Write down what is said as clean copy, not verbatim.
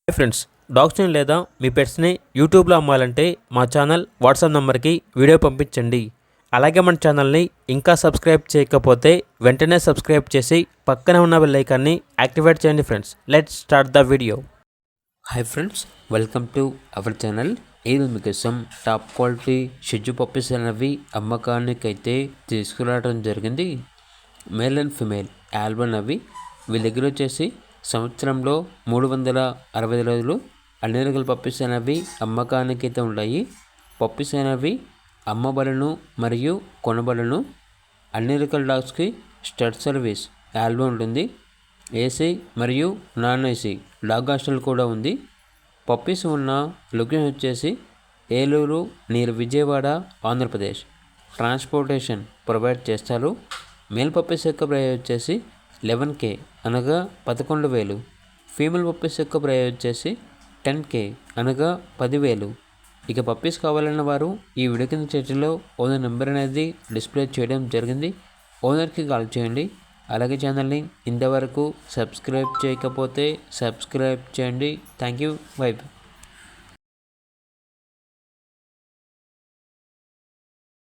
Hi friends, డాగ్స్ని లేదా మీ పెట్స్ని యూట్యూబ్లో అమ్మాలంటే మా ఛానల్ వాట్సాప్ నెంబర్కి వీడియో పంపించండి. అలాగే మన ఛానల్ని ఇంకా సబ్స్క్రైబ్ చేయకపోతే వెంటనే సబ్స్క్రైబ్ చేసి పక్కనే ఉన్న బెల్ ఐకాన్ని యాక్టివేట్ చేయండి. Friends, let's start the video. Hi friends, welcome to our channel. ఈరోజు మీకోసం టాప్ క్వాలిటీ షిజు పప్పీస్ అనేవి అమ్మకానికి అయితే తీసుకురావడం జరిగింది. మేల్ అండ్ ఫిమేల్ ఆల్బన్ అవి వీళ్ళ దగ్గర వచ్చేసి సంవత్సరంలో 365 రోజులు అన్ని రకాల పప్పీస్ అనేవి అమ్మకానికి అయితే ఉన్నాయి. పప్పీస్ అనేవి అమ్మబడును మరియు కొనబడును. అన్ని రకాల డాగ్స్కి స్టడ్ సర్వీస్ ఆల్బమ్ ఉంటుంది. ఏసీ మరియు నాన్ ఏసీ డాగ్ హాస్టల్ కూడా ఉంది. పప్పీస్ ఉన్న లొకేషన్ వచ్చేసి Eluru near Vijayawada, Andhra Pradesh. Transportation provide చేస్తారు. మేల్ పప్పీస్ యొక్క ప్రైస్ వచ్చేసి 11K అనగా 11,000. ఫీమేల్ పప్పీస్ యొక్క ప్రైస్ వచ్చేసి 10K అనగా 10,000. ఇక పప్పీస్ కావాలన్న వారు ఈ వీడియో కింద చర్చలో ఓనర్ నెంబర్ అనేది డిస్ప్లే చేయడం జరిగింది. ఓనర్కి కాల్ చేయండి. అలాగే ఛానల్ని ఇంతవరకు సబ్స్క్రైబ్ చేయకపోతే సబ్స్క్రైబ్ చేయండి. Thank you. బై.